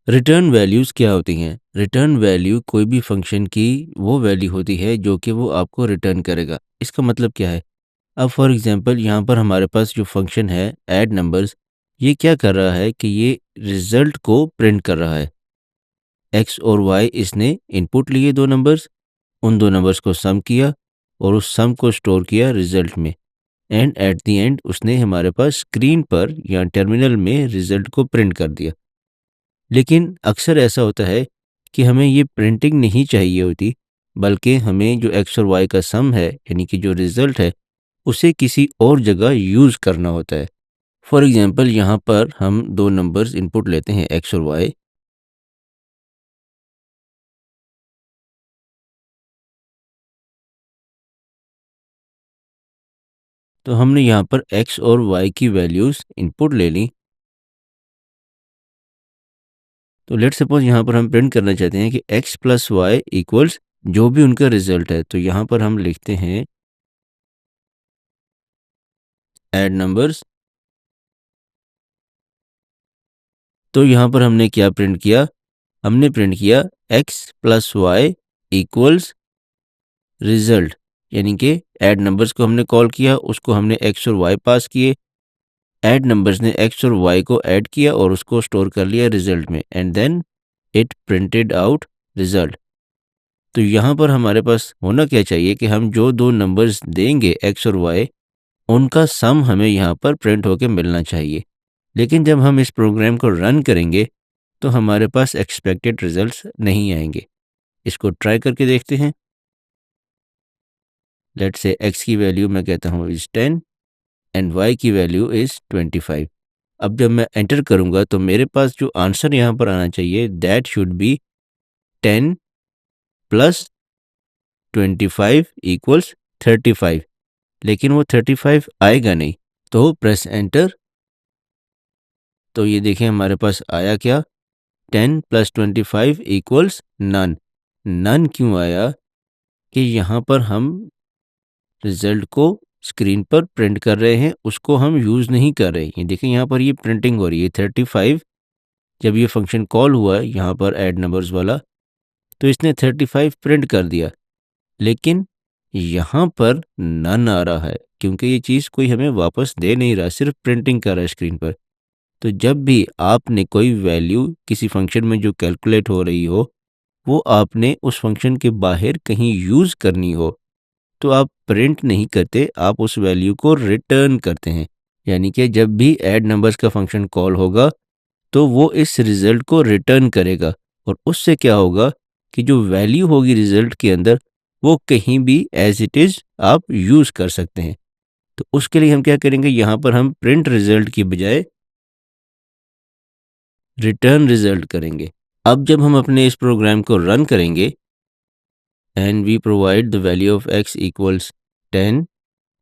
Return values क्या होती हैं? रिटर्न वैल्यू कोई भी फंक्शन की वो वैल्यू होती है जो कि वो आपको रिटर्न करेगा। इसका मतलब क्या है? अब फॉर एग्ज़ाम्पल यहाँ पर हमारे पास जो फंक्शन है ऐड नंबर्स, ये क्या कर रहा है कि ये रिज़ल्ट को प्रिंट कर रहा है। एक्स और वाई इसने इनपुट लिए 2 नंबर्स, उन 2 नंबर्स को सम किया और उस सम को स्टोर किया रिज़ल्ट में एंड एट द एंड उसने हमारे पास स्क्रीन पर या टर्मिनल में रिज़ल्ट को प्रिंट कर दिया। लेकिन अक्सर ऐसा होता है कि हमें ये प्रिंटिंग नहीं चाहिए होती, बल्कि हमें जो एक्स और वाई का सम है यानी कि जो रिज़ल्ट है, उसे किसी और जगह यूज़ करना होता है। फॉर एग्ज़ाम्पल यहाँ पर हम 2 नंबर्स इनपुट लेते हैं एक्स और वाई। तो हमने यहाँ पर एक्स और वाई की वैल्यूज़ इनपुट ले ली। तो लेट्स सपोज़ यहाँ पर हम प्रिंट करना चाहते हैं कि एक्स प्लस वाई इक्वल्स जो भी उनका रिज़ल्ट है। तो यहाँ पर हम लिखते हैं ऐड नंबर्स। तो यहाँ पर हमने क्या प्रिंट किया? हमने प्रिंट किया X plus Y equals result, यानी कि ऐड नंबर्स को हमने कॉल किया, उसको हमने एक्स और वाई पास किए। ऐड नंबर्स ने एक्स और वाई को ऐड किया और उसको स्टोर कर लिया रिजल्ट में and then it printed out result. तो यहाँ पर हमारे पास होना क्या चाहिए कि हम जो 2 नंबर्स देंगे एक्स और वाई, उनका सम हमें यहाँ पर प्रिंट होके मिलना चाहिए। लेकिन जब हम इस प्रोग्राम को रन करेंगे तो हमारे पास एक्सपेक्टेड रिजल्ट्स नहीं आएंगे। इसको ट्राई करके देखते हैं। लेट्स से एक्स की वैल्यू मैं कहता हूँ इज़ 10 एंड वाई की वैल्यू इज़ 25। अब जब मैं एंटर करूँगा तो मेरे पास जो आंसर यहाँ पर आना चाहिए that should be 10 plus 25 equals 35। लेकिन वो 35 आएगा नहीं। तो प्रेस एंटर। तो ये देखें हमारे पास आया क्या? 10 प्लस 25 इक्वल्स नन। नन क्यों आया? कि यहाँ पर हम रिजल्ट को स्क्रीन पर प्रिंट कर रहे हैं, उसको हम यूज़ नहीं कर रहे। ये देखें यहाँ पर ये प्रिंटिंग हो रही है 35। जब ये फंक्शन कॉल हुआ यहाँ पर ऐड नंबर्स वाला, तो इसने 35 प्रिंट कर दिया। लेकिन यहाँ पर नन आ रहा है क्योंकि ये चीज़ कोई हमें वापस दे नहीं रहा, सिर्फ प्रिंटिंग कर रहा है स्क्रीन पर। तो जब भी आपने कोई वैल्यू किसी फंक्शन में जो कैलकुलेट हो रही हो, वो आपने उस फंक्शन के बाहर कहीं यूज़ करनी हो, तो आप प्रिंट नहीं करते, आप उस वैल्यू को रिटर्न करते हैं। यानी कि जब भी ऐड नंबर्स का फंक्शन कॉल होगा तो वो इस रिजल्ट को रिटर्न करेगा और उससे क्या होगा कि जो वैल्यू होगी रिजल्ट के अंदर वो कहीं भी एज इट इज़ आप यूज़ कर सकते हैं। तो उसके लिए हम क्या करेंगे, यहाँ पर हम प्रिंट रिजल्ट की बजाय रिटर्न रिजल्ट करेंगे। अब जब हम अपने इस प्रोग्राम को रन करेंगे and we provide the value of X equals 10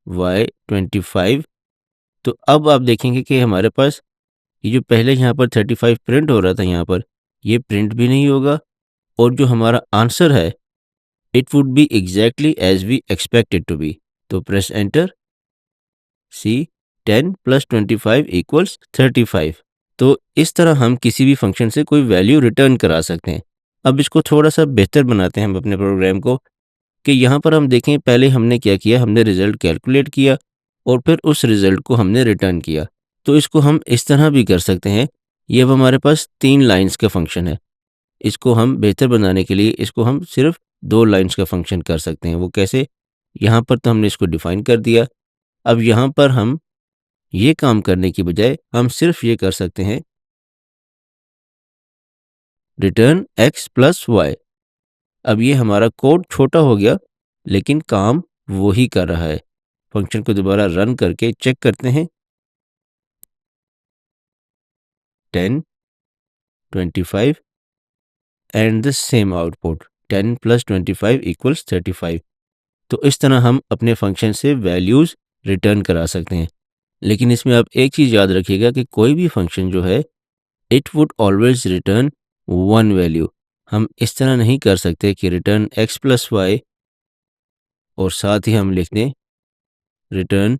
Y 25। तो अब आप देखेंगे कि हमारे पास ये जो पहले यहाँ पर 35 प्रिंट हो रहा था यहाँ पर, ये प्रिंट भी नहीं होगा और जो हमारा आंसर है it would be exactly as we expected to be. तो press enter. See 10 plus 25 equals 35। तो इस तरह हम किसी भी फंक्शन से कोई वैल्यू रिटर्न करा सकते हैं। अब इसको थोड़ा सा बेहतर बनाते हैं हम अपने प्रोग्राम को कि यहाँ पर हम देखें पहले हमने क्या किया, हमने रिज़ल्ट कैलकुलेट किया और फिर उस रिज़ल्ट को हमने रिटर्न किया। तो इसको हम इस तरह भी कर सकते हैं। ये अब हमारे पास 3 लाइन्स का फंक्शन है। इसको हम बेहतर बनाने के लिए इसको हम सिर्फ 2 लाइन्स का फंक्शन कर सकते हैं। वो कैसे? यहाँ पर तो हमने इसको डिफ़ाइन कर दिया। अब यहाँ पर हम ये काम करने की बजाय हम सिर्फ ये कर सकते हैं रिटर्न एक्स प्लस वाई। अब ये हमारा कोड छोटा हो गया लेकिन काम वो ही कर रहा है। फंक्शन को दोबारा रन करके चेक करते हैं। 10 25 and the same output 10 plus 25 equals 35। तो इस तरह हम अपने फंक्शन से वैल्यूज़ रिटर्न करा सकते हैं। लेकिन इसमें आप एक चीज़ याद रखिएगा कि कोई भी फंक्शन जो है it would always return one value. हम इस तरह नहीं कर सकते कि रिटर्न एक्स प्लस वाई और साथ ही हम लिख दें return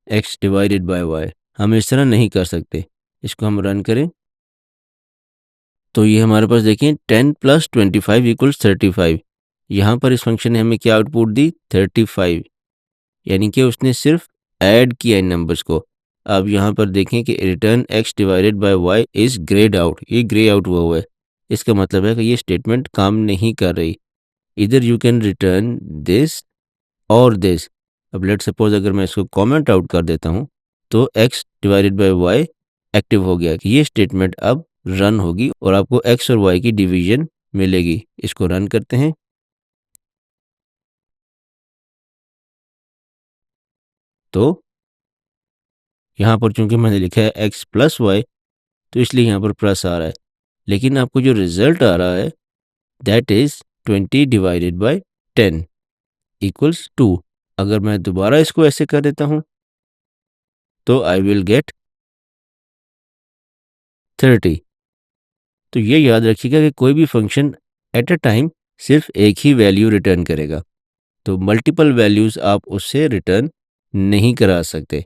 X divided by Y. हम इस तरह नहीं कर सकते। इसको हम रन करें तो ये हमारे पास देखिए 10 + 25 = 35। यहाँ पर इस फंक्शन ने हमें क्या आउटपुट दी 35, यानी कि उसने सिर्फ ऐड किया इन नंबर्स को। अब यहाँ पर देखें कि return x divided by y is grade out, ये ग्रे आउट हुआ है। इसका मतलब है कि ये स्टेटमेंट काम नहीं कर रही। इधर यू कैन रिटर्न दिस और दिस। अब लेट सपोज अगर मैं इसको कमेंट आउट कर देता हूँ तो x divided by y active हो गया कि ये स्टेटमेंट अब रन होगी और आपको x और y की डिवीजन मिलेगी। इसको रन करते हैं। तो यहाँ पर चूंकि मैंने लिखा है x + y, तो इसलिए यहाँ पर प्लस आ रहा है, लेकिन आपको जो रिजल्ट आ रहा है that is 20 divided by 10 equals 2। अगर मैं दोबारा इसको ऐसे कर देता हूँ तो आई विल गेट 30। तो ये याद रखिएगा कि कोई भी फंक्शन एट अ टाइम सिर्फ एक ही वैल्यू रिटर्न करेगा, तो मल्टीपल वैल्यूज़ आप उससे रिटर्न नहीं करा सकते।